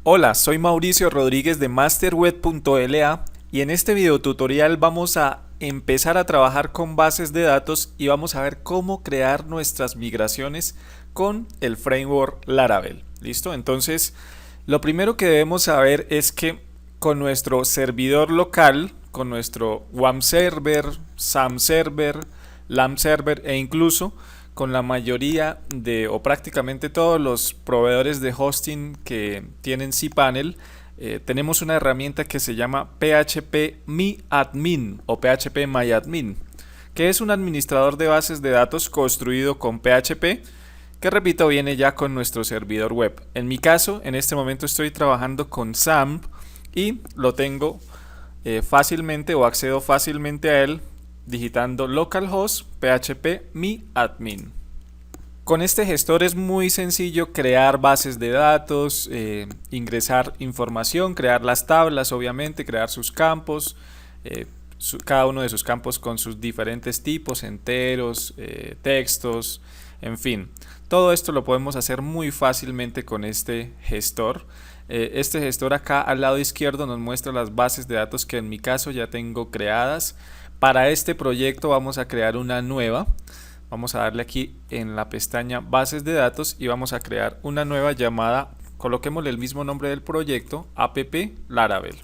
Hola, soy Mauricio Rodríguez de masterweb.la y en este video tutorial vamos a empezar a trabajar con bases de datos y vamos a ver cómo crear nuestras migraciones con el framework Laravel. ¿Listo? Entonces, lo primero que debemos saber es que con nuestro servidor local, con nuestro WAM server, SAM server, LAM server e incluso con la mayoría de o prácticamente todos los proveedores de hosting que tienen cPanel, tenemos una herramienta que se llama PHP MyAdmin o PHP MyAdmin, que es un administrador de bases de datos construido con PHP, que repito viene ya con nuestro servidor web. En mi caso, en este momento estoy trabajando con SAM y lo tengo fácilmente o accedo fácilmente a él digitando localhost php myadmin. Con este gestor es muy sencillo crear bases de datos, ingresar información, crear las tablas, obviamente, crear sus campos, cada uno de sus campos con sus diferentes tipos, enteros, textos, en fin. Todo esto lo podemos hacer muy fácilmente con este gestor. Este gestor acá al lado izquierdo nos muestra las bases de datos que en mi caso ya tengo creadas. Para este proyecto vamos a crear una nueva. Vamos a darle aquí en la pestaña bases de datos y vamos a crear una nueva llamada, coloquémosle el mismo nombre del proyecto, app Laravel.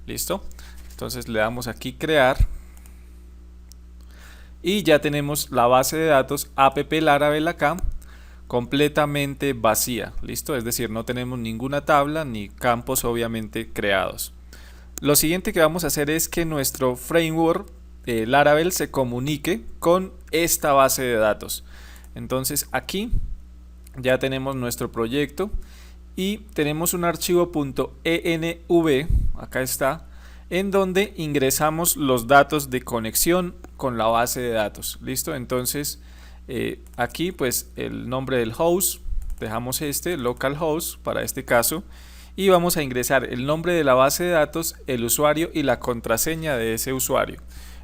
¿Listo? Entonces le damos aquí crear y ya tenemos la base de datos app Laravel acá completamente vacía. ¿Listo? Es decir, no tenemos ninguna tabla ni campos obviamente creados. Lo siguiente que vamos a hacer es que nuestro framework Laravel se comunique con esta base de datos. Entonces aquí ya tenemos nuestro proyecto y tenemos un archivo .env, acá está, en donde ingresamos los datos de conexión con la base de datos. ¿Listo? Entonces aquí pues el nombre del host, dejamos este localhost para este caso y vamos a ingresar el nombre de la base de datos, el usuario y la contraseña de ese usuario.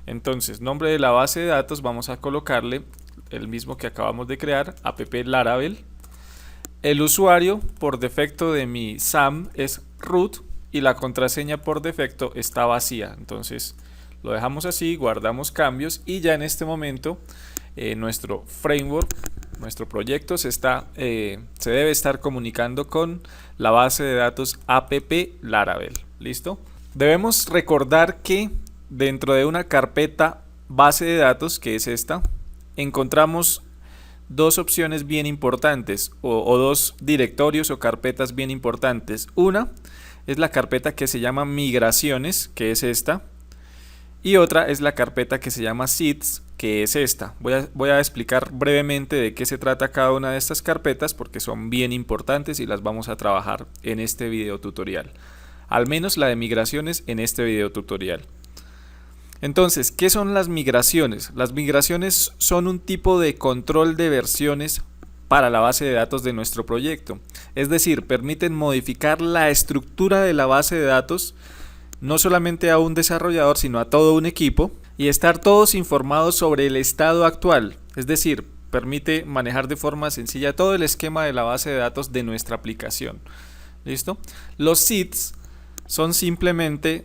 Entonces, nombre de la base de datos vamos a colocarle el mismo que acabamos de crear, app Laravel. El usuario por defecto de mi SAM es root y la contraseña por defecto está vacía. Entonces, lo dejamos así, guardamos cambios y ya en este momento nuestro framework, nuestro proyecto se debe estar comunicando con la base de datos app Laravel. ¿Listo? Debemos recordar que dentro de una carpeta base de datos, que es esta, encontramos dos opciones bien importantes o dos directorios o carpetas bien importantes. Una es la carpeta que se llama migraciones, que es esta, y otra es la carpeta que se llama seeds, que es esta. Voy a explicar brevemente de qué se trata cada una de estas carpetas porque son bien importantes y las vamos a trabajar en este video tutorial. Al menos la de migraciones en este video tutorial. Entonces, ¿qué son las migraciones? Las migraciones son un tipo de control de versiones para la base de datos de nuestro proyecto. Es decir, permiten modificar la estructura de la base de datos no solamente a un desarrollador, sino a todo un equipo y estar todos informados sobre el estado actual. Es decir, permite manejar de forma sencilla todo el esquema de la base de datos de nuestra aplicación. ¿Listo? Los seeds son simplemente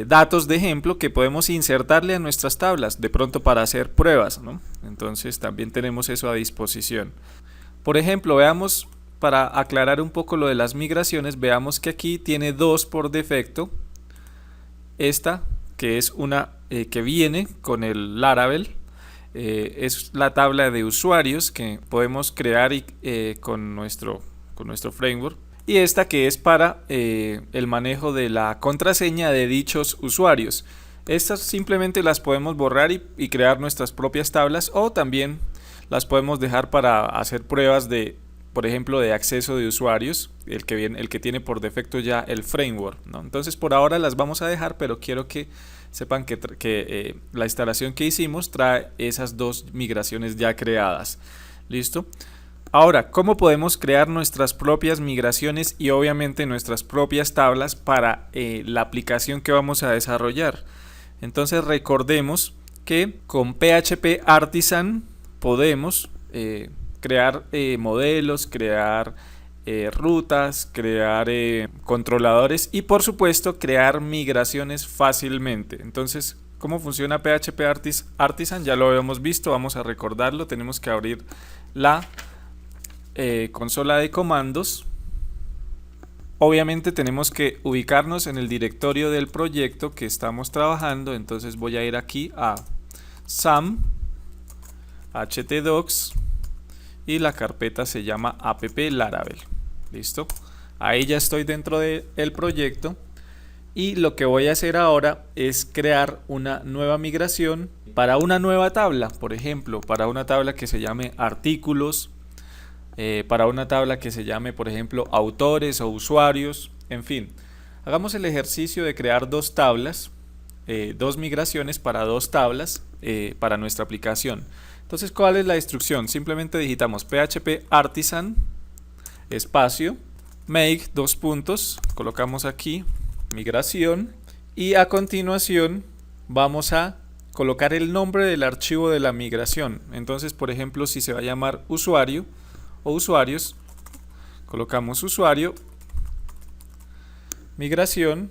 datos de ejemplo que podemos insertarle a nuestras tablas, de pronto para hacer pruebas, ¿no? Entonces también tenemos eso a disposición. Por ejemplo, veamos, para aclarar un poco lo de las migraciones, veamos que aquí tiene dos por defecto. Esta, que es una que viene con el Laravel, es la tabla de usuarios que podemos crear con nuestro framework. Y esta que es para el manejo de la contraseña de dichos usuarios. Estas simplemente las podemos borrar y crear nuestras propias tablas, o también las podemos dejar para hacer pruebas de, por ejemplo, de acceso de usuarios, el que tiene por defecto ya el framework, ¿no? Entonces por ahora las vamos a dejar, pero quiero que sepan que la instalación que hicimos trae esas dos migraciones ya creadas. ¿Listo? Ahora, ¿cómo podemos crear nuestras propias migraciones y obviamente nuestras propias tablas para la aplicación que vamos a desarrollar? Entonces recordemos que con PHP Artisan podemos crear modelos, crear rutas, crear controladores y por supuesto crear migraciones fácilmente. Entonces, ¿cómo funciona PHP Artisan? Ya lo habíamos visto, vamos a recordarlo. Tenemos que abrir la consola de comandos. Obviamente tenemos que ubicarnos en el directorio del proyecto que estamos trabajando. Entonces voy a ir aquí a SAM, htdocs, y la carpeta se llama app Laravel. Listo, ahí ya estoy dentro del proyecto y lo que voy a hacer ahora es crear una nueva migración para una nueva tabla. Por ejemplo, para una tabla que se llame artículos, para una tabla que se llame, por ejemplo, autores o usuarios. En fin, hagamos el ejercicio de crear dos tablas, dos migraciones para dos tablas para nuestra aplicación. Entonces, ¿cuál es la instrucción? Simplemente digitamos PHP Artisan espacio make dos puntos, colocamos aquí migración y a continuación vamos a colocar el nombre del archivo de la migración. Entonces, por ejemplo, si se va a llamar usuario o usuarios, colocamos usuario, migración,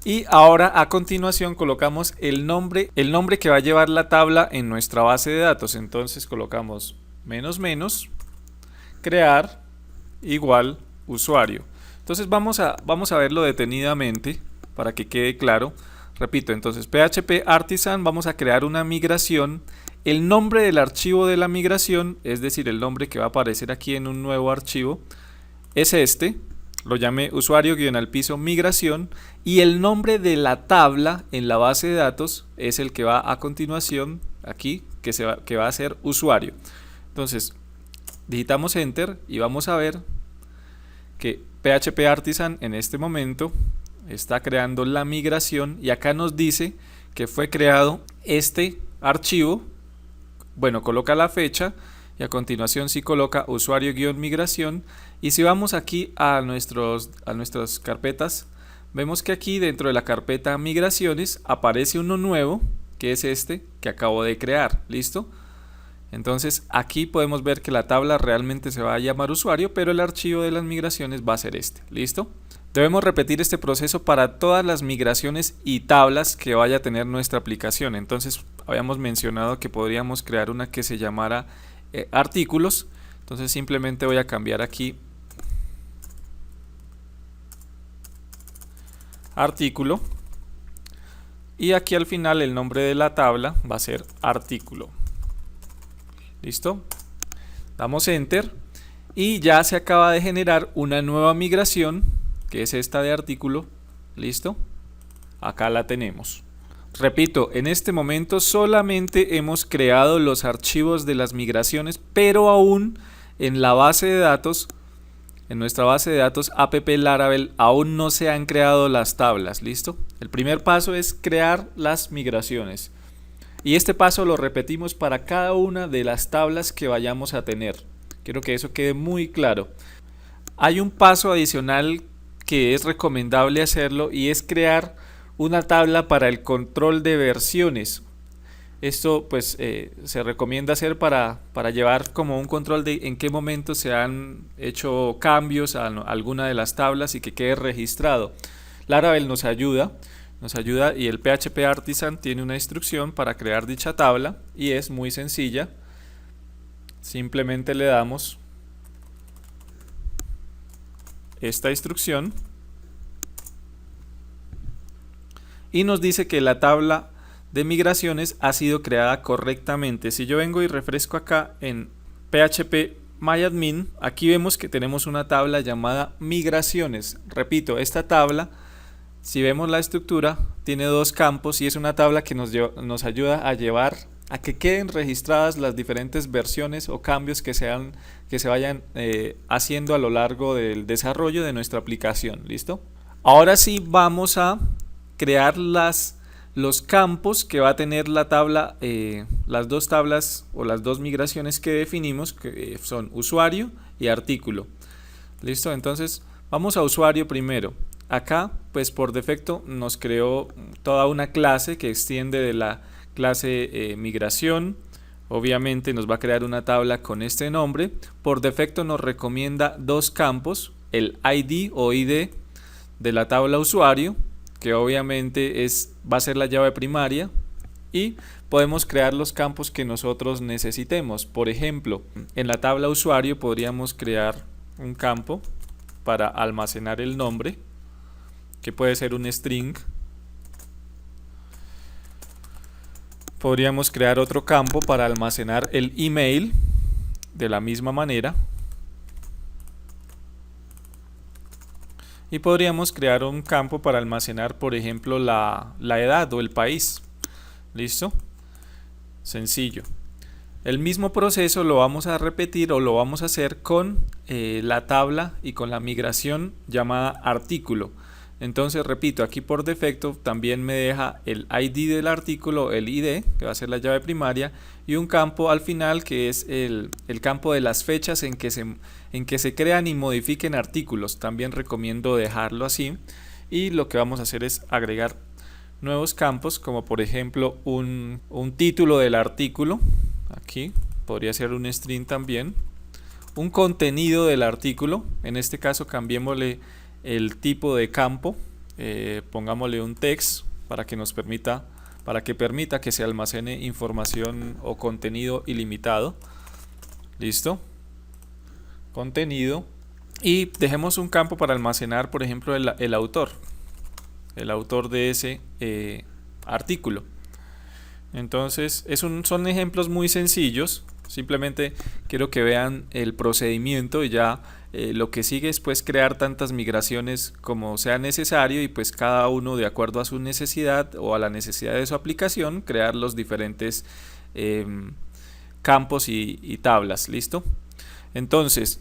y ahora a continuación colocamos el nombre que va a llevar la tabla en nuestra base de datos. Entonces colocamos -- crear igual usuario. Entonces vamos a verlo detenidamente para que quede claro. Repito, entonces PHP Artisan, vamos a crear una migración. El nombre del archivo de la migración, es decir, el nombre que va a aparecer aquí en un nuevo archivo, es este. Lo llamé usuario-al-piso migración, y el nombre de la tabla en la base de datos es el que va a continuación aquí, que va a ser usuario. Entonces digitamos enter y vamos a ver que PHP Artisan en este momento está creando la migración y acá nos dice que fue creado este archivo. Bueno, coloca la fecha y a continuación sí coloca usuario-migración. Y si vamos aquí a nuestras carpetas, vemos que aquí dentro de la carpeta migraciones aparece uno nuevo, que es este que acabo de crear. ¿Listo? Entonces aquí podemos ver que la tabla realmente se va a llamar usuario, pero el archivo de las migraciones va a ser este. ¿Listo? Debemos repetir este proceso para todas las migraciones y tablas que vaya a tener nuestra aplicación. Entonces habíamos mencionado que podríamos crear una que se llamara artículos. Entonces simplemente voy a cambiar aquí artículo y aquí al final el nombre de la tabla va a ser artículo. ¿Listo? Damos enter y ya se acaba de generar una nueva migración, que es esta de artículo. ¿Listo? Acá la tenemos. Repito, en este momento solamente hemos creado los archivos de las migraciones, pero aún en la base de datos, en nuestra base de datos app Laravel, aún no se han creado las tablas. ¿Listo? El primer paso es crear las migraciones. Y este paso lo repetimos para cada una de las tablas que vayamos a tener. Quiero que eso quede muy claro. Hay un paso adicional que es recomendable hacerlo y es crear una tabla para el control de versiones. Esto pues se recomienda hacer para llevar como un control de en qué momento se han hecho cambios a alguna de las tablas y que quede registrado. Laravel nos ayuda y el PHP Artisan tiene una instrucción para crear dicha tabla y es muy sencilla. Simplemente le damos esta instrucción y nos dice que la tabla de migraciones ha sido creada correctamente. Si yo vengo y refresco acá en phpMyAdmin, aquí vemos que tenemos una tabla llamada migraciones. Repito, esta tabla, si vemos la estructura, tiene dos campos y es una tabla que nos ayuda a llevar a que queden registradas las diferentes versiones o cambios que se vayan haciendo a lo largo del desarrollo de nuestra aplicación. ¿Listo? Ahora sí vamos a crear los campos que va a tener la tabla, las dos tablas o las dos migraciones que definimos, que son usuario y artículo. ¿Listo? Entonces vamos a usuario primero. Acá pues por defecto nos creó toda una clase que extiende de la clase migración Obviamente nos va a crear una tabla con este nombre. Por defecto nos recomienda dos campos, el ID o ID de la tabla usuario, que obviamente va a ser la llave primaria, y podemos crear los campos que nosotros necesitemos. Por ejemplo, en la tabla usuario podríamos crear un campo para almacenar el nombre, que puede ser un string. Podríamos crear otro campo para almacenar el email de la misma manera. Y podríamos crear un campo para almacenar, por ejemplo, la edad o el país. ¿Listo? Sencillo. El mismo proceso lo vamos a repetir o lo vamos a hacer con la tabla y con la migración llamada artículo. Entonces repito, aquí por defecto también me deja el ID del artículo, el ID, que va a ser la llave primaria, y un campo al final que es el campo de las fechas en que se crean y modifiquen artículos. También recomiendo dejarlo así, y lo que vamos a hacer es agregar nuevos campos, como por ejemplo un título del artículo. Aquí podría ser un string también, un contenido del artículo. En este caso cambiémosle el tipo de campo, pongámosle un text para que permita que se almacene información o contenido ilimitado. Listo, contenido, y dejemos un campo para almacenar, por ejemplo, el autor de ese artículo. Entonces son ejemplos muy sencillos. Simplemente quiero que vean el procedimiento, y ya lo que sigue es pues crear tantas migraciones como sea necesario, y pues cada uno de acuerdo a su necesidad o a la necesidad de su aplicación crear los diferentes campos y tablas. ¿Listo? Entonces,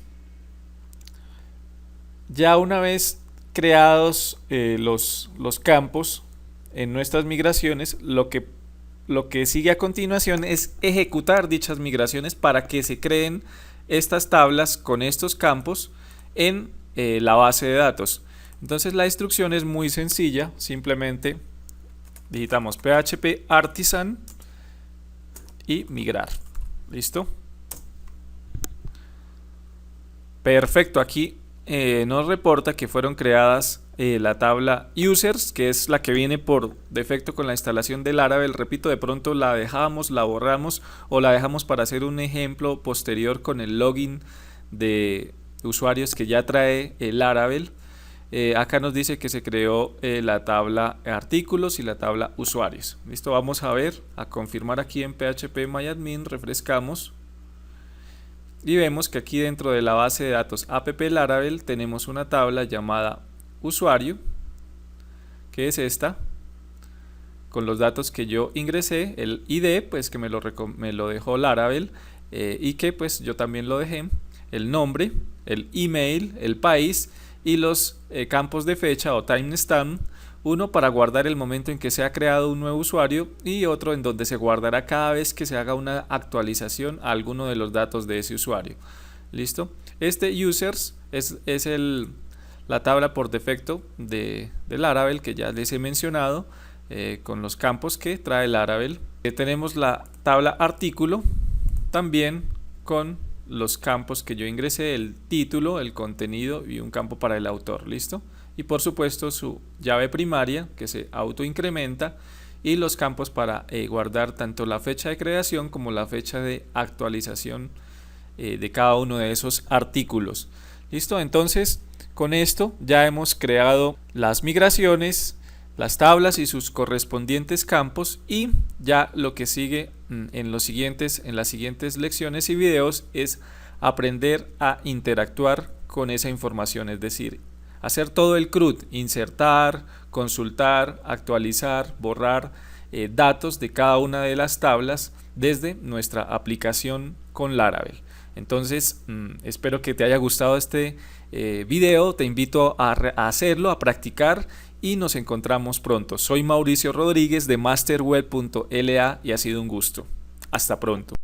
ya una vez creados los campos en nuestras migraciones, lo que sigue a continuación es ejecutar dichas migraciones para que se creen estas tablas con estos campos en la base de datos. Entonces la instrucción es muy sencilla, simplemente digitamos php artisan y migrar. ¿Listo? Perfecto, aquí nos reporta que fueron creadas la tabla users, que es la que viene por defecto con la instalación de Laravel. Repito, de pronto la dejamos, la borramos o la dejamos para hacer un ejemplo posterior con el login de usuarios que ya trae el Laravel. Acá nos dice que se creó la tabla artículos y la tabla usuarios. Listo, vamos a ver, a confirmar aquí en phpMyAdmin, refrescamos. Y vemos que aquí dentro de la base de datos app Laravel tenemos una tabla llamada usuario, que es esta, con los datos que yo ingresé, el ID pues que me lo dejó Laravel, y que pues yo también lo dejé, el nombre, el email, el país y los campos de fecha o timestamp, uno para guardar el momento en que se ha creado un nuevo usuario y otro en donde se guardará cada vez que se haga una actualización a alguno de los datos de ese usuario. ¿Listo? Este users es la tabla por defecto de Laravel que ya les he mencionado, con los campos que trae Laravel. Tenemos la tabla artículo también con los campos que yo ingresé, el título, el contenido y un campo para el autor. ¿Listo? Y por supuesto su llave primaria que se autoincrementa, y los campos para guardar tanto la fecha de creación como la fecha de actualización de cada uno de esos artículos. ¿Listo? Entonces con esto ya hemos creado las migraciones, las tablas y sus correspondientes campos, y ya lo que sigue en las siguientes lecciones y videos es aprender a interactuar con esa información, es decir, hacer todo el CRUD, insertar, consultar, actualizar, borrar datos de cada una de las tablas desde nuestra aplicación con Laravel. Entonces espero que te haya gustado este video, te invito a hacerlo, a practicar, y nos encontramos pronto. Soy Mauricio Rodríguez de masterweb.la y ha sido un gusto. Hasta pronto.